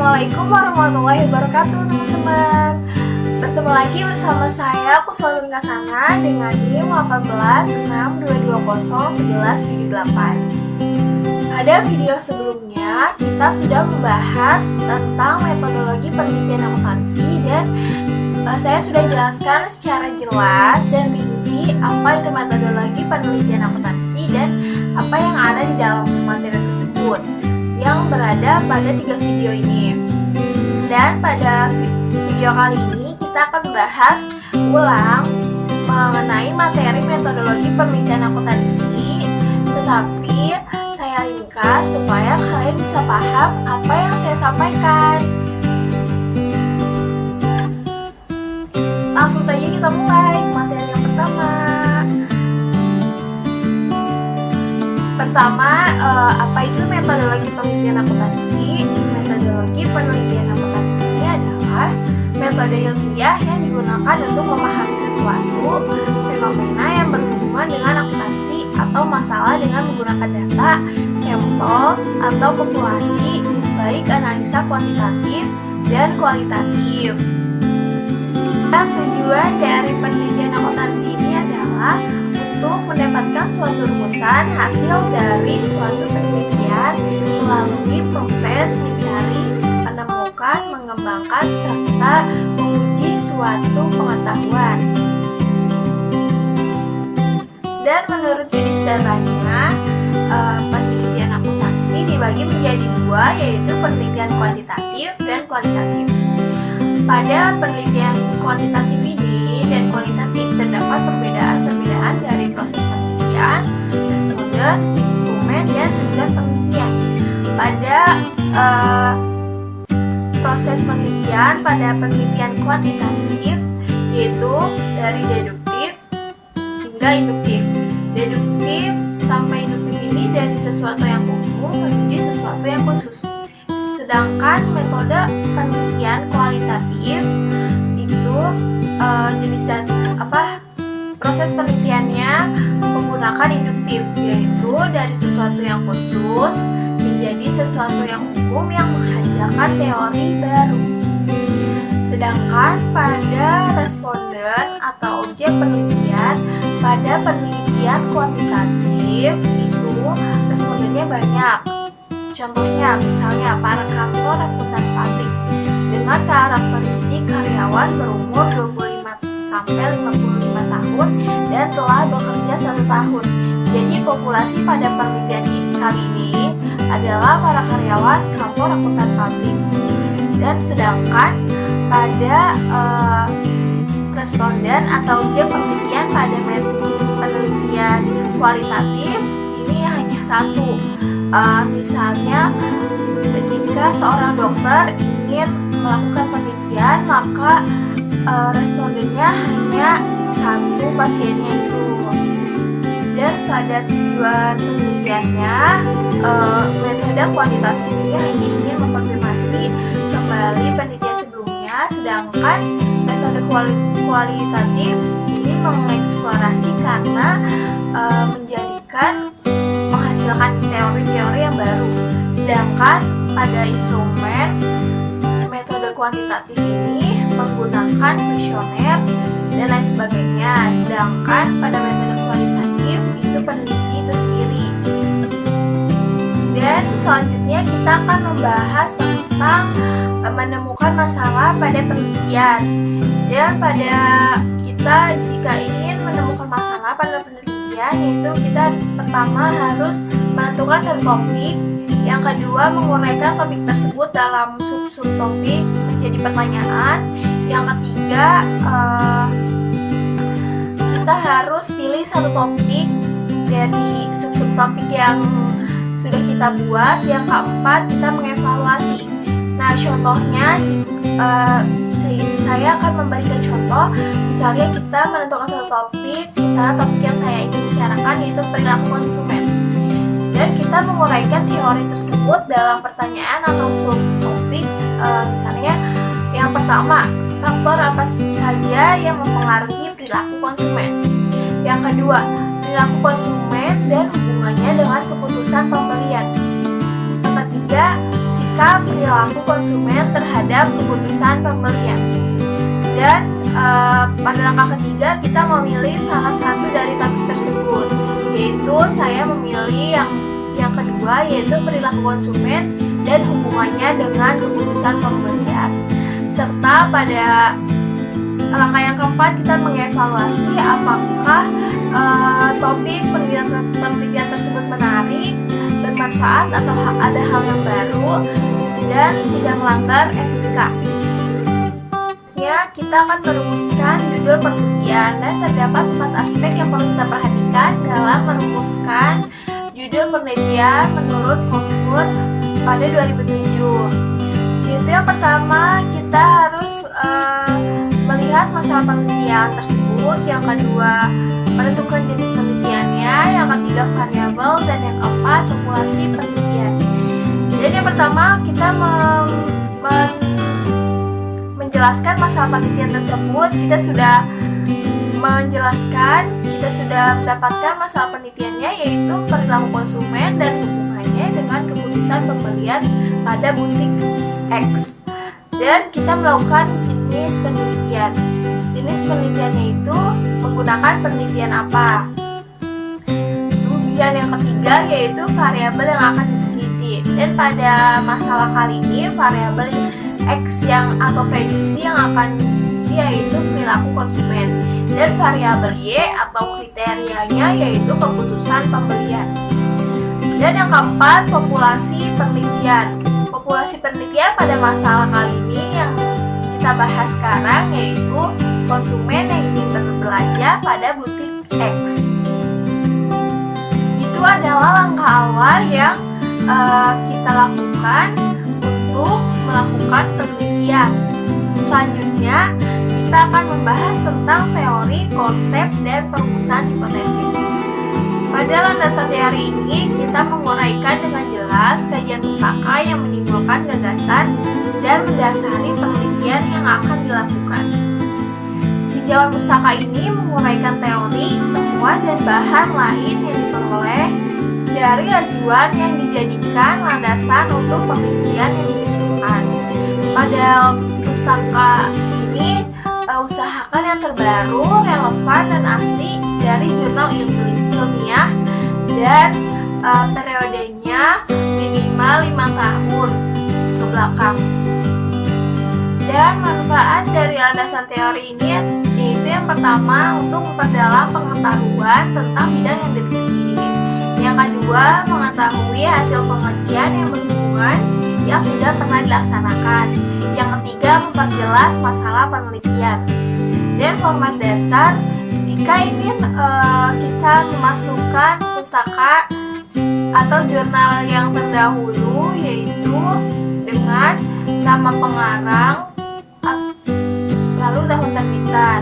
Assalamualaikum warahmatullahi wabarakatuh teman-teman. Bertemu lagi bersama saya Pusatun Kasana dengan NIM 1862201178. Pada video sebelumnya kita sudah membahas tentang metodologi penelitian akuntansi dan saya sudah jelaskan secara jelas dan rinci apa itu metodologi penelitian akuntansi dan apa yang ada di dalam materi tersebut yang berada pada 3 video ini. Dan pada video kali ini kita akan membahas ulang mengenai materi metodologi penelitian akuntansi, tetapi saya ringkas supaya kalian bisa paham apa yang saya sampaikan. Langsung saja kita mulai materi yang pertama, apa itu metodologi penelitian akuntansi? Metodologi penelitian akuntansi ini adalah metode ilmiah yang digunakan untuk memahami sesuatu fenomena yang berhubungan dengan akuntansi atau masalah dengan menggunakan data, sampel, atau populasi, baik analisa kuantitatif dan kualitatif. Dan tujuan dari penelitian akuntansi ini adalah untuk mendapatkan suatu rumusan hasil dari suatu penelitian melalui proses mencari, menemukan, mengembangkan, serta menguji suatu pengetahuan. Dan menurut jenis datanya, penelitian akuntansi dibagi menjadi 2, yaitu penelitian kuantitatif dan kualitatif. Pada penelitian kuantitatif ini dan kualitatif terdapat perbedaan-perbedaan dari proses penelitian, responden, instrumen, dan tujuan penelitian. Pada proses penelitian pada penelitian kuantitatif yaitu dari deduktif hingga induktif. Deduktif sampai induktif ini dari sesuatu yang umum menuju sesuatu yang khusus. Sedangkan metode penelitian kualitatif itu jenis proses penelitiannya menggunakan induktif, yaitu dari sesuatu yang khusus menjadi sesuatu yang umum yang menghasilkan teori baru. Sedangkan pada responden atau objek penelitian pada penelitian kuantitatif itu respondennya banyak. Contohnya, misalnya para kantor akuntan pabrik dengan karakteristik karyawan berumur 25-55 tahun dan telah bekerja 1 tahun. Jadi populasi pada penelitian kali ini adalah para karyawan kantor akuntan pabrik. Dan sedangkan pada responden atau objek penelitian pada penelitian kualitatif ini hanya 1. Misalnya jika seorang dokter ingin melakukan penelitian maka respondennya hanya 1 pasiennya itu. Dan pada tujuan penelitiannya metode kuantitatif ini hanya ingin mengkonfirmasi kembali penelitian sebelumnya, sedangkan metode kualitatif ini mengeksplorasi karena menghasilkan teori-teori yang baru. Sedangkan pada instrumen metode kuantitatif ini menggunakan kuesioner dan lain sebagainya. Sedangkan pada metode kualitatif itu peneliti itu sendiri. Dan selanjutnya kita akan membahas tentang menemukan masalah pada penelitian. Dan pada kita jika ingin menemukan masalah pada penelitian, yaitu kita pertama harus menentukan satu topik, yang kedua menguraikan topik tersebut dalam sub-sub topik menjadi pertanyaan, yang ketiga kita harus pilih satu topik dari sub-sub topik yang sudah kita buat, yang keempat kita mengevaluasi. Nah, contohnya saya akan memberikan contoh. Misalnya kita menentukan satu topik, misalnya topik yang saya ingin bicarakan yaitu perilaku konsumen, dan kita menguraikan teori tersebut dalam pertanyaan atau subtopik. Misalnya yang pertama, faktor apa saja yang mempengaruhi perilaku konsumen. Yang kedua, perilaku konsumen dan hubungannya dengan keputusan pembelian. Yang ketiga, sikap analisa perilaku konsumen terhadap keputusan pembelian. Dan pada langkah ketiga kita memilih salah satu dari topik tersebut, yaitu saya memilih yang kedua, yaitu perilaku konsumen dan hubungannya dengan keputusan pembelian. Serta pada langkah yang keempat kita mengevaluasi apakah topik penelitian tersebut menarik, bermanfaat, atau ada hal yang baru dan tidak melanggar etika. Ya, kita akan merumuskan judul penelitian dan terdapat 4 aspek yang perlu kita perhatikan dalam merumuskan judul penelitian menurut Konfur pada 2007. Yaitu yang pertama, kita harus melihat masalah penelitian tersebut. Yang kedua, menentukan jenis penelitiannya. Yang ketiga, variabel. Dan yang keempat, populasi penelitian. Jadi yang pertama, kita menjelaskan masalah penelitian tersebut. Kita sudah menjelaskan, kita sudah mendapatkan masalah penelitiannya, yaitu perilaku konsumen dan hubungannya dengan keputusan pembelian pada butik X. Dan kita melakukan jenis penelitian. Jenis penelitiannya itu menggunakan penelitian apa? Kemudian yang ketiga yaitu variabel yang akan diteliti. Dan pada masalah kali ini variabel X atau prediksi yang akan yaitu perilaku konsumen, dan variabel Y atau kriterianya yaitu keputusan pembelian. Dan yang keempat, populasi penelitian. Populasi penelitian pada masalah kali ini yang kita bahas sekarang yaitu konsumen yang ingin berbelanja pada butik X. Itu adalah langkah awal yang kita lakukan untuk melakukan penelitian. Selanjutnya, kita akan membahas tentang teori, konsep, dan perumusan hipotesis. Pada landasan teori ini, kita menguraikan dengan jelas kajian pustaka yang menimbulkan gagasan dan mendasari penelitian yang akan dilakukan. Tinjauan pustaka ini menguraikan teori, temuan, dan bahan lain yang diperoleh dari ajuan yang dijadikan landasan untuk penelitian yang diusulkan. Pada pustaka ini, usahakan yang terbaru, relevan, dan asli dari jurnal ilmiah dan periodenya minimal 5 tahun ke belakang. Dan manfaat dari landasan teori ini yaitu yang pertama untuk memperdalam pengetahuan tentang bidang yang diteliti. Yang kedua, mengetahui hasil penelitian yang berhubungan yang sudah pernah dilaksanakan. Yang ketiga, memperjelas masalah penelitian. Dan format dasar, jika ingin kita memasukkan pustaka atau jurnal yang terdahulu, yaitu dengan nama pengarang lalu tahun terbitan.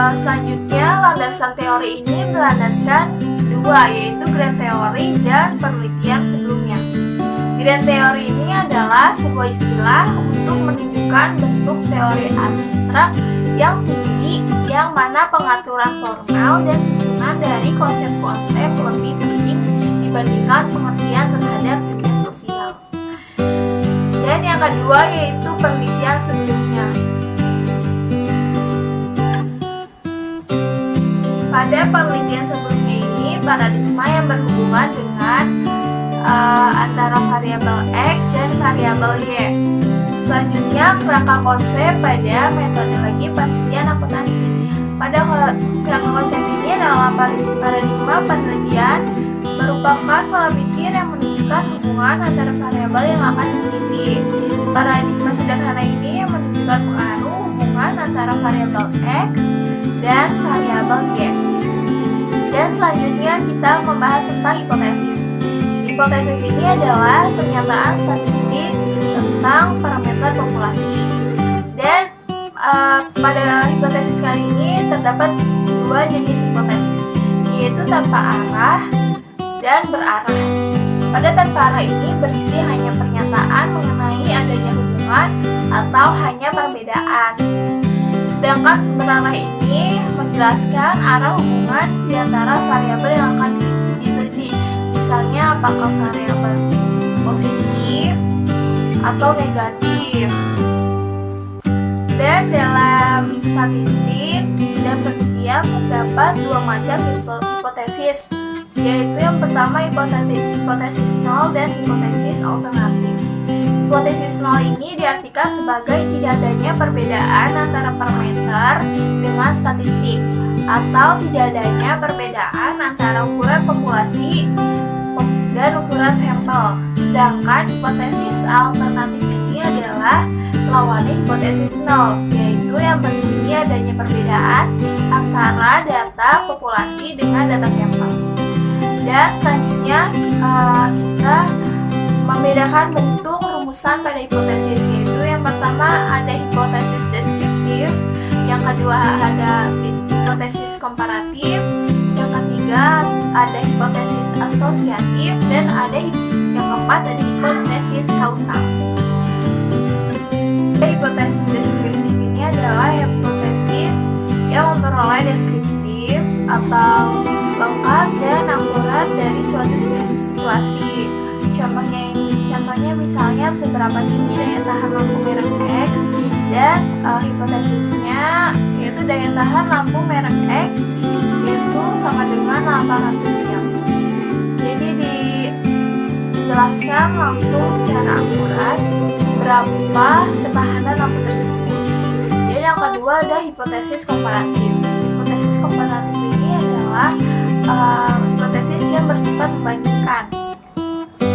Selanjutnya, landasan teori ini berlandaskan dua, yaitu grand teori dan penelitian sebelumnya. Grand teori ini adalah sebuah istilah untuk menunjukkan bentuk teori abstrak yang tinggi, yang mana pengaturan formal dan susunan dari konsep-konsep lebih penting dibandingkan pengertian terhadap dunia sosial. Dan yang kedua yaitu penelitian sebelumnya. Pada penelitian sebelumnya ini, paradigma yang berhubungan dengan antara variabel X dan variabel Y. Selanjutnya, kerangka konsep pada metodologi penelitian akuntansi. Pada kerangka konsep ini adalah paradigma penelitian merupakan pola pikir yang menunjukkan hubungan antara variabel yang akan diteliti. Paradigma sederhana ini yang menunjukkan pengaruh hubungan antara variabel X dan variabel Y. Dan selanjutnya kita membahas tentang hipotesis. Hipotesis ini adalah pernyataan statistik tentang parameter populasi. Dan pada hipotesis kali ini terdapat dua jenis hipotesis, yaitu tanpa arah dan berarah. Pada tanpa arah ini berisi hanya pernyataan mengenai adanya hubungan atau hanya perbedaan. Sedangkan berarah ini menjelaskan arah hubungan di antara variabel yang akan diteliti. Misalnya apakah variabel positif atau negatif. Dan dalam statistik dan penelitian terdapat dua macam hipotesis, yaitu yang pertama hipotesis nol dan hipotesis alternatif. Hipotesis nol ini diartikan sebagai tidak adanya perbedaan antara parameter dengan statistik, atau tidak adanya perbedaan antara ukuran populasi dan ukuran sampel. Sedangkan hipotesis alternatif ini adalah lawannya hipotesis nol, yaitu yang berbunyi adanya perbedaan antara data populasi dengan data sampel. Dan selanjutnya kita membedakan bentuk rumusan pada hipotesis, yaitu yang pertama ada hipotesis deskriptif, yang kedua ada hipotesis komparatif, yang ketiga ada hipotesis asosiatif, dan ada yang keempat ada hipotesis kausal. Hipotesis deskriptif ini adalah hipotesis yang memperoleh deskriptif atau lengkap dan akurat dari suatu situasi. Contohnya misalnya seberapa tinggi daya tahan lampu merek X, dan hipotesisnya yaitu daya tahan lampu merek X itu sama dengan 800 jam. Jadi dijelaskan langsung secara akurat berapa ketahanan lampu tersebut. Dan yang kedua ada hipotesis komparatif. Hipotesis komparatif ini adalah hipotesis yang bersifat membandingkan.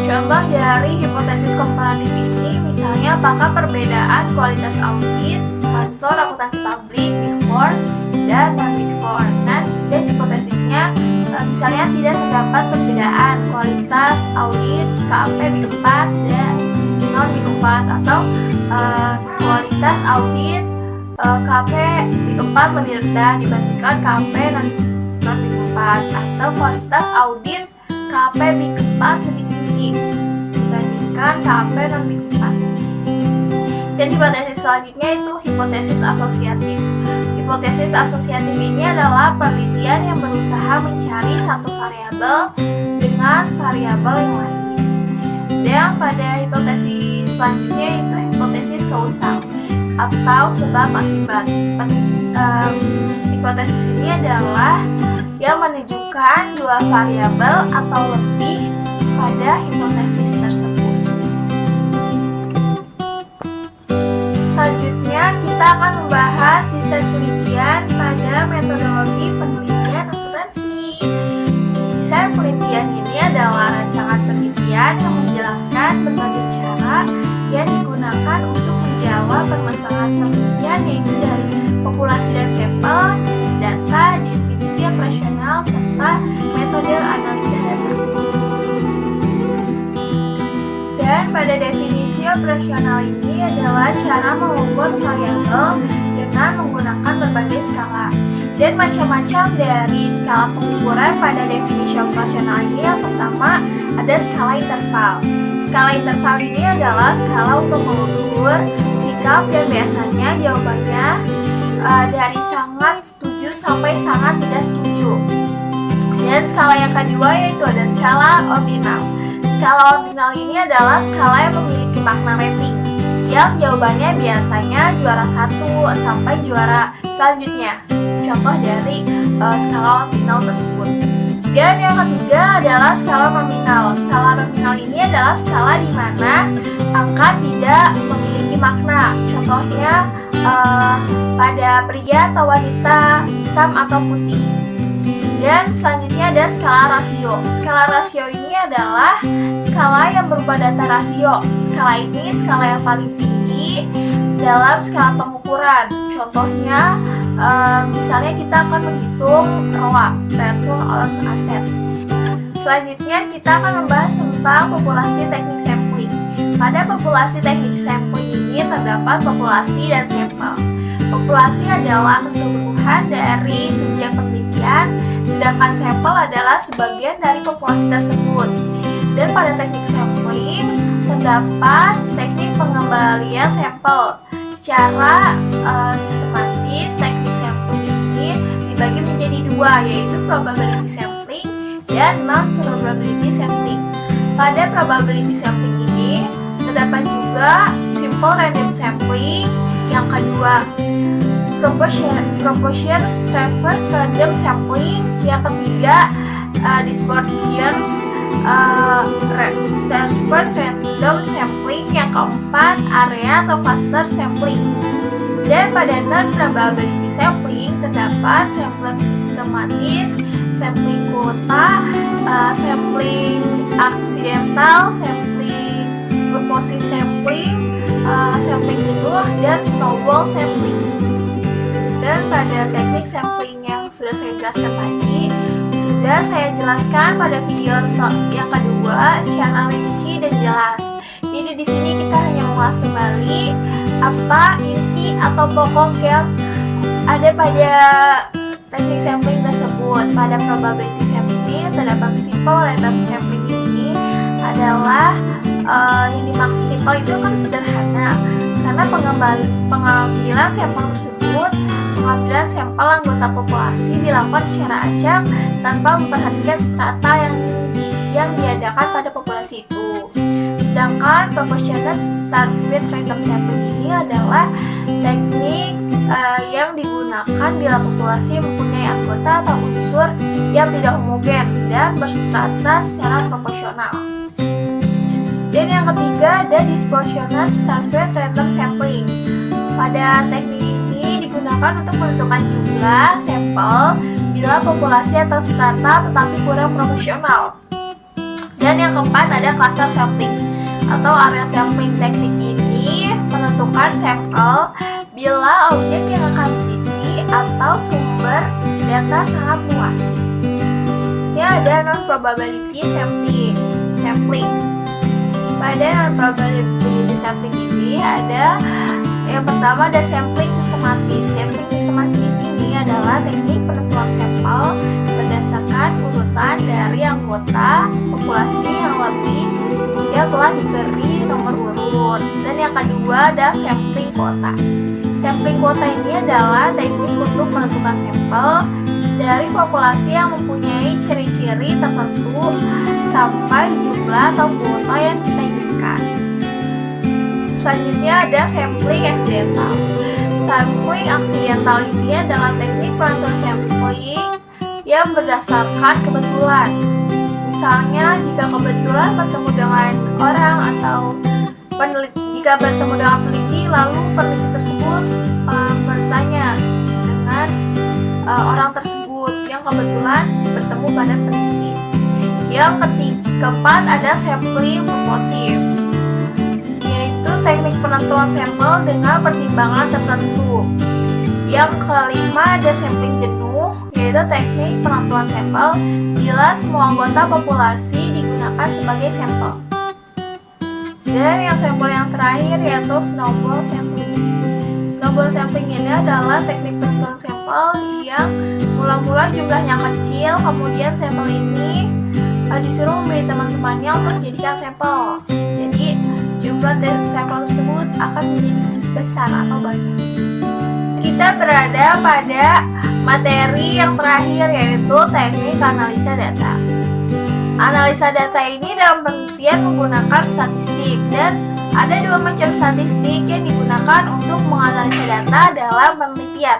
Contoh dari hipotesis komparatif ini misalnya apakah perbedaan kualitas audit kantor akuntansi publik Big Four dan non Big Four. Dan hipotesisnya misalnya tidak terdapat perbedaan kualitas audit KAP Big 4 dan non Big 4, atau kualitas audit KAP Big 4 lebih rendah dibandingkan KAP non Big 4, atau kualitas audit KAP Big 4 lebih tinggi dibandingkan KAP non Big 4. Dan hipotesis selanjutnya itu hipotesis asosiatif. Hipotesis asosiatif ini adalah penelitian yang berusaha mencari satu variabel dengan variabel yang lain. Dan pada hipotesis selanjutnya itu hipotesis kausal atau sebab akibat. Hipotesis ini adalah yang menunjukkan dua variabel atau lebih pada hipotesis tersebut. Selanjutnya kita akan membahas desain penelitian pada metodologi penelitian akuntansi. Desain penelitian ini adalah rancangan penelitian yang menjelaskan berbagai cara yang digunakan untuk menjawab permasalahan penelitian, yaitu dari populasi dan sampel, jenis data, definisi operasional, serta metode analisa data. Dan pada definisi operasional ini adalah cara mengukur variabel dengan menggunakan berbagai skala. Dan macam-macam dari skala pengukuran pada definisi operasional ini, yang pertama ada skala interval. Skala interval ini adalah skala untuk mengukur sikap dan biasanya jawabannya dari sangat setuju sampai sangat tidak setuju. Dan skala yang kedua yaitu ada skala ordinal. Skala ordinal ini adalah skala yang memiliki makna rating, yang jawabannya biasanya juara 1 sampai juara selanjutnya. Contoh dari skala ordinal tersebut. Dan yang ketiga adalah skala nominal. Skala nominal ini adalah skala di mana angka tidak memiliki makna. Contohnya pada pria atau wanita, hitam atau putih. Dan selanjutnya ada skala rasio. Skala rasio ini adalah skala yang berupa data rasio. Skala ini skala yang paling tinggi dalam skala pengukuran. Contohnya, misalnya kita akan menghitung ROA, Return on Asset. Selanjutnya kita akan membahas tentang populasi teknik sampling. Pada populasi teknik sampling ini terdapat populasi dan sampel. Populasi adalah keseluruhan dari subjek penelitian, sedangkan sampel adalah sebagian dari populasi tersebut. Dan pada teknik sampling terdapat teknik pengembalian sampel. Secara sistematis, teknik sampling ini dibagi menjadi dua, yaitu probability sampling dan non-probability sampling. Pada probability sampling ini terdapat juga simple random sampling, yang kedua proportion Strafford random sampling, yang ketiga dispersion Strafford random sampling, yang keempat area atau cluster sampling. Dan pada non-probability sampling terdapat sampling sistematis, sampling kuota, sampling aksidental, sampling purposive sampling, sampling jenuh, dan snowball sampling. Dan pada teknik sampling yang sudah saya jelaskan tadi, sudah saya jelaskan pada video yang kedua secara rinci dan jelas. Jadi di sini kita hanya mengulas kembali apa inti atau pokok yang ada pada teknik sampling tersebut. Pada probability sampling terdapat simple random sampling ini adalah yang dimaksud simple itu kan sederhana, karena pengambilan sampel tersebut, pengambilan sampel anggota populasi dilakukan secara acak tanpa memperhatikan strata yang diadakan pada populasi itu. Sedangkan proportional Strafford random sampling ini adalah teknik yang digunakan bila populasi mempunyai anggota atau unsur yang tidak homogen dan berstrata secara proporsional. Dan yang ketiga ada disproportional Strafford random sampling. Pada teknik ini digunakan untuk menentukan jumlah sampel bila populasi atau strata tetapi kurang proporsional. Dan yang keempat ada cluster sampling atau area sampling. Teknik ini menentukan sampel bila objek yang akan diteliti atau sumber data sangat luas. Ini ada non-probability sampling. Pada non-probability sampling ini ada yang pertama ada sampling sistematis. Sampling sistematis ini adalah teknik penentuan sampel berdasarkan urutan dari anggota populasi yang telah diberi nomor urut. Dan yang kedua ada sampling kuota. Sampling kuota ini adalah teknik untuk menentukan sampel dari populasi yang mempunyai ciri-ciri tertentu sampai jumlah atau kuota yang kita inginkan. Selanjutnya ada sampling aksidental. Sampling aksidental ini adalah teknik penentuan sampling yang berdasarkan kebetulan. Misalnya jika kebetulan bertemu dengan orang atau jika bertemu dengan peneliti, lalu peneliti tersebut bertanya dengan orang tersebut yang kebetulan bertemu pada peneliti. Yang keempat ada sampling purposive, yaitu teknik penentuan sampel dengan pertimbangan tertentu. Yang kelima ada sampling jenuh, yaitu teknik penentuan sampel bila semua anggota populasi digunakan sebagai sampel. Dan yang sampel yang terakhir yaitu snowball sampling. Snowball sampling ini adalah teknik penentuan sampel yang mula-mula jumlahnya kecil, kemudian sampel ini disuruh memberi teman-temannya untuk dijadikan sampel. Jadi jumlah sampel tersebut akan menjadi besar atau banyak. Kita berada pada materi yang terakhir yaitu teknik analisa data. Analisa data ini dalam penelitian menggunakan statistik, dan ada dua macam statistik yang digunakan untuk menganalisa data dalam penelitian,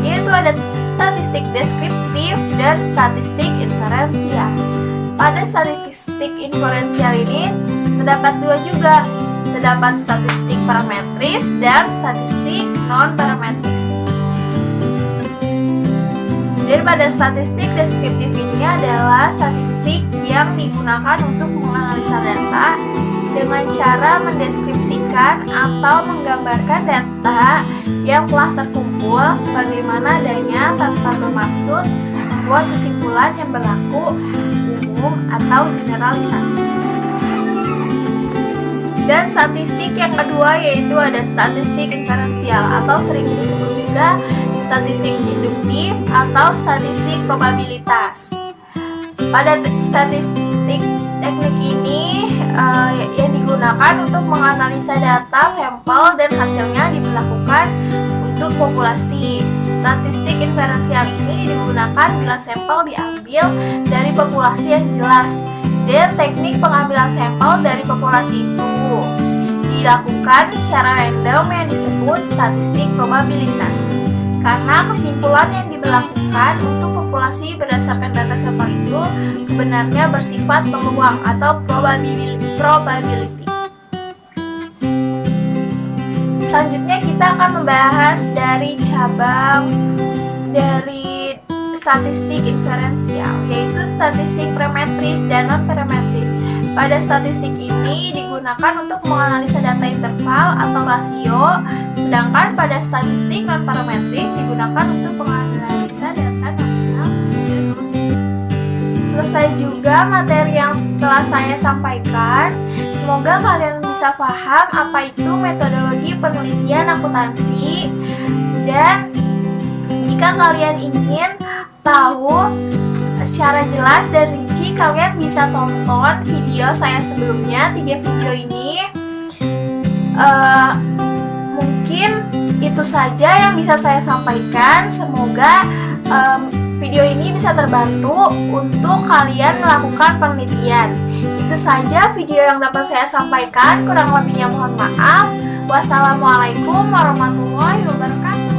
yaitu ada statistik deskriptif dan statistik inferensial. Pada statistik inferensial ini terdapat dua juga, terdapat statistik parametris dan statistik non-parametris. Dan pada statistik deskriptif ini adalah statistik yang digunakan untuk menganalisa data dengan cara mendeskripsikan atau menggambarkan data yang telah terkumpul sebagaimana adanya tanpa bermaksud membuat kesimpulan yang berlaku umum atau generalisasi. Dan statistik yang kedua yaitu ada statistik inferensial atau sering disebut juga statistik induktif atau statistik probabilitas. Pada statistik teknik ini yang digunakan untuk menganalisa data sampel dan hasilnya diberlakukan untuk populasi. Statistik inferensial ini digunakan bila sampel diambil dari populasi yang jelas, dan teknik pengambilan sampel dari populasi itu dilakukan secara random yang disebut statistik probabilitas. Karena kesimpulan yang diberlakukan untuk populasi berdasarkan data sampel itu sebenarnya bersifat peluang atau probability. Selanjutnya kita akan membahas dari cabang dari statistik inferensial, yaitu statistik parametris dan non-parametris. Pada statistik ini digunakan untuk menganalisa data interval atau rasio, sedangkan pada statistik non-parametris digunakan untuk menganalisa data nominal dan non-nominal. Selesai juga materi yang telah saya sampaikan. Semoga kalian bisa paham apa itu metodologi penelitian akuntansi, dan jika kalian ingin tahu secara jelas dan rinci, kalian bisa tonton video saya sebelumnya. 3 video ini mungkin itu saja yang bisa saya sampaikan. Semoga video ini bisa terbantu untuk kalian melakukan penelitian. Itu saja video yang dapat saya sampaikan, kurang lebihnya mohon maaf. Wassalamualaikum warahmatullahi wabarakatuh.